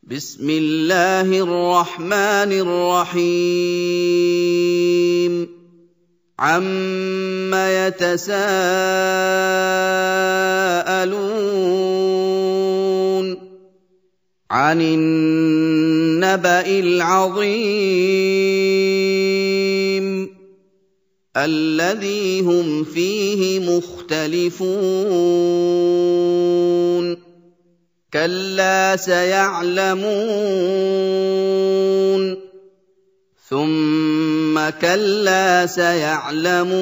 بسم الله الرحمن الرحيم عَمَّ يَتَسَاءَلُونَ عَنِ النَّبَإِ الْعَظِيمِ الَّذِي هُمْ فِيهِ مُخْتَلِفُونَ كَلَّا سَيَعْلَمُونَ ثُمَّ كَلَّا سَيَعْلَمُونَ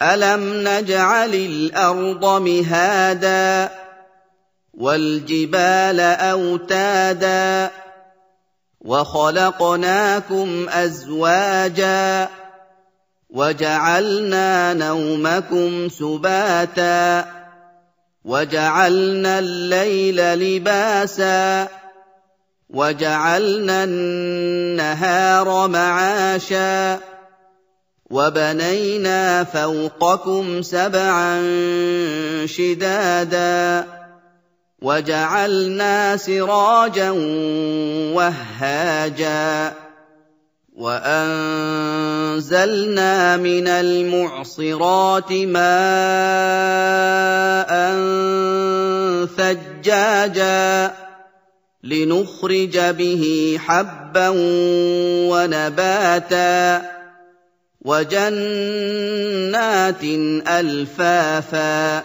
أَلَمْ نَجْعَلِ الْأَرْضَ مِهَادًا وَالْجِبَالَ أَوْتَادًا وَخَلَقْنَاكُمْ أَزْوَاجًا وَجَعَلْنَا نَوْمَكُمْ سُبَاتًا وَجَعَلْنَا اللَّيْلَ لِبَاسًا وَجَعَلْنَا النَّهَارَ مَعَاشًا وَبَنَيْنَا فَوْقَكُمْ سَبْعًا شِدَادًا وَجَعَلْنَا سِرَاجًا وَهَّاجًا وَأَنزَلْنَا مِنَ الْمُعْصِرَاتِ مَاءً ثَجَّاجًا لِّنُخْرِجَ بِهِ حَبًّا وَنَبَاتًا وَجَنَّاتٍ أَلْفَافًا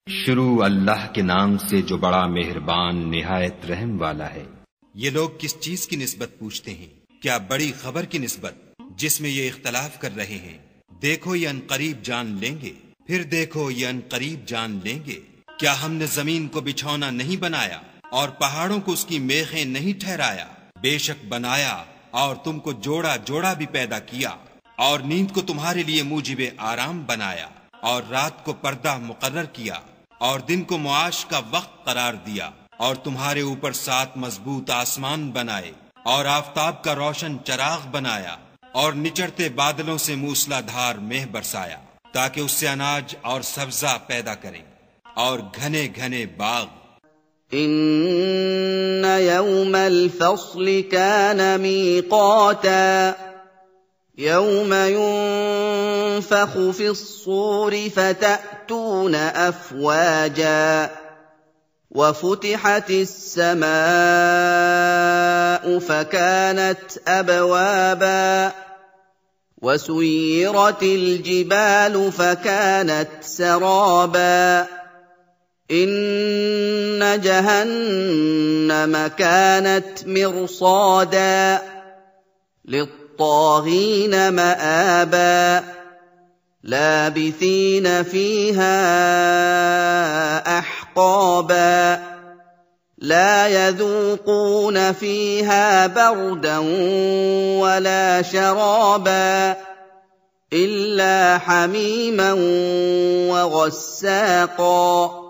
शुरू अल्लाह के नाम से जो बड़ा मेहरबान निहायत रहम वाला है। ये लोग किस चीज की निस्बत पूछते हैं? क्या बड़ी खबर की निस्बत जिसमें ये इख्तलाफ कर रहे हैं? देखो ये अनकरीब जान लेंगे, फिर देखो ये अनकरीब जान लेंगे। क्या हमने जमीन को बिछौना नहीं बनाया और पहाड़ों को उसकी मेखें नहीं ठहराया? बेशक बनाया और तुमको जोड़ा जोड़ा भी पैदा किया और नींद को तुम्हारे लिए मूजिबे आराम बनाया और रात को पर्दा मुकर्रर किया और दिन को मुआश का वक्त करार दिया और तुम्हारे ऊपर 7 मजबूत आसमान बनाए और आफताब का रोशन चराग बनाया और निचड़ते बादलों से मूसलाधार मेह बरसाया ताकि उससे अनाज और सब्जा पैदा करें और घने घने बाग। इन्न यौमल फ़स्ल कान मीक़ाता यौम युन्फ़ख़ु फ़िस्सूर फ़तअतून अफ़वाजा وَفُتِحَتِ السَّمَاءُ فَكَانَتْ أَبْوَابًا وَسُيِّرَتِ الْجِبَالُ فَكَانَتْ سَرَابًا إِنَّ جَهَنَّمَ كَانَتْ مِرْصَادًا لِلطَّاغِينَ مَآبًا لَابِثِينَ فِيهَا أَحْقَابًا لَا يَذُوقُونَ فِيهَا بَرْدًا وَلَا شَرَابًا إِلَّا حَمِيمًا وَغَسَّاقًا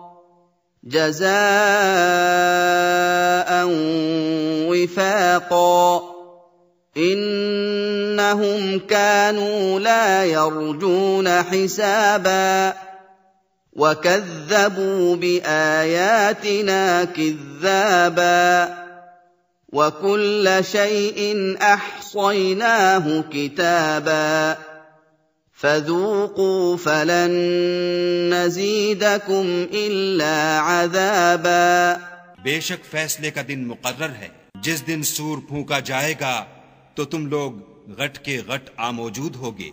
جَزَاءً وِفَاقًا إِنَّهُمْ كَانُوا لَا يَرْجُونَ حِسَابًا وَكَذَّبُوا بِآيَاتِنَا كِذَّابًا وَكُلَّ شَيْءٍ أَحْصَيْنَاهُ كِتَابًا فَذُوقُوا فَلَن نَّزِيدَكُمْ إِلَّا عَذَابًا। बेशक फैसले का दिन मुकर्रर है। जिस दिन सूर फूंका जाएगा तो तुम लोग गट के गट आमौजूद होगे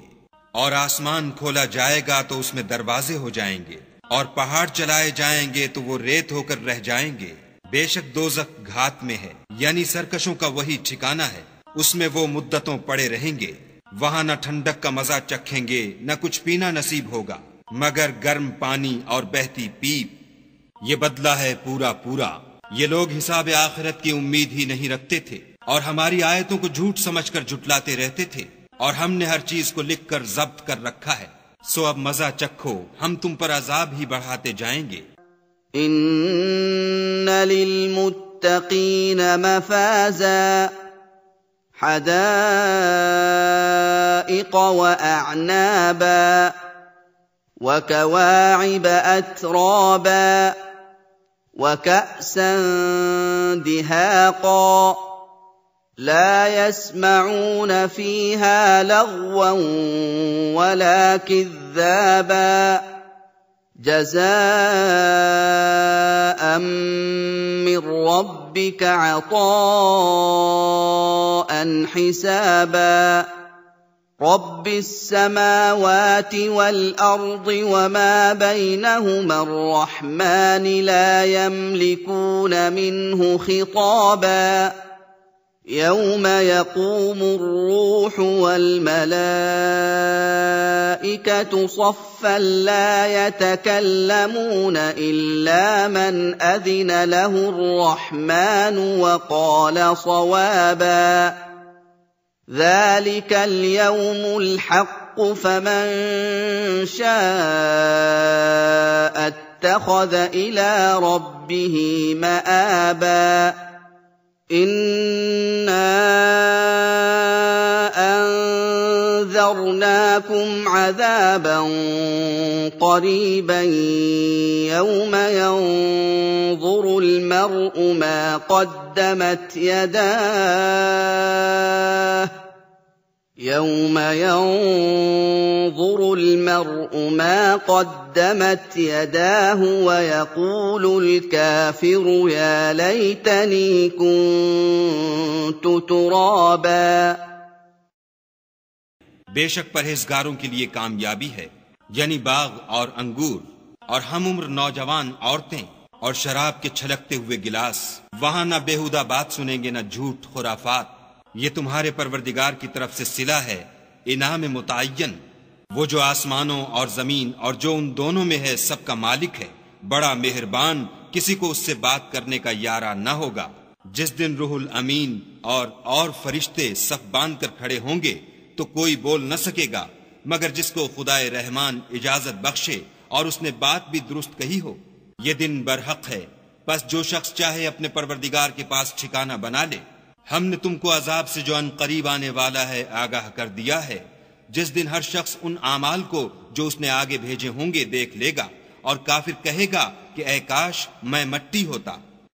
और आसमान खोला जाएगा तो उसमें दरवाजे हो जाएंगे और पहाड़ चलाए जाएंगे तो वो रेत होकर रह जाएंगे। बेशक दोज़ख घात में है, यानी सरकशों का वही ठिकाना है। उसमें वो मुद्दतों पड़े रहेंगे। वहां न ठंडक का मजा चखेंगे न कुछ पीना नसीब होगा मगर गर्म पानी और बहती पीप। ये बदला है पूरा पूरा। ये लोग हिसाब आखिरत की उम्मीद ही नहीं रखते थे और हमारी आयतों को झूठ समझकर झुटलाते रहते थे और हमने हर चीज को लिखकर जब्त कर रखा है। सो अब मजा चखो, हम तुम पर अजाब ही बढ़ाते जाएंगे। इन्न लिलमुत्तकीन मफाजा हदाइक़ व अअनाबा وكواعب أترابا وكأسا دهاقا لا يسمعون فيها لغوا ولا كذابا جزاء من ربك عطاء حسابا رب السماوات والأرض وما بينهما الرحمن لا يملكون منه خطابا يوم يقوم الروح والملائكة صفا لا يتكلمون إلا من أذن له الرحمن وقال صوابا ذلك اليوم الحق فمن شاء اتخذ إلى ربه مآبا إنا أنذرناكم عذابا قريبا يوم ينظر المرء ما قدمت يداه ويقول الكافر يا ليتني كنت ترابا बेशक परहेजगारों के लिए कामयाबी है, यानी बाग और अंगूर और हम उम्र नौजवान औरतें और शराब के छलकते हुए गिलास। वहां न बेहुदा बात सुनेंगे न झूठ खुराफात। ये तुम्हारे परवरदिगार की तरफ से सिला है, इनाम मुतअय्यन। वो जो आसमानों और जमीन और जो उन दोनों में है सबका मालिक है, बड़ा मेहरबान, किसी को उससे बात करने का यारा न होगा। जिस दिन रूहुल अमीन और फरिश्ते सफ बांध कर खड़े होंगे तो कोई बोल न सकेगा मगर जिसको खुदाए रहमान इजाजत बख्शे और उसने बात भी दुरुस्त कही हो। ये दिन बरहक है, बस जो शख्स चाहे अपने परवरदिगार के पास ठिकाना बना ले। हमने तुमको अजाब से जो अनकरीब आने वाला है आगाह कर दिया है, जिस दिन हर शख्स उन आमाल को जो उसने आगे भेजे होंगे देख लेगा और काफिर कहेगा कि ऐ काश मैं मट्टी होता।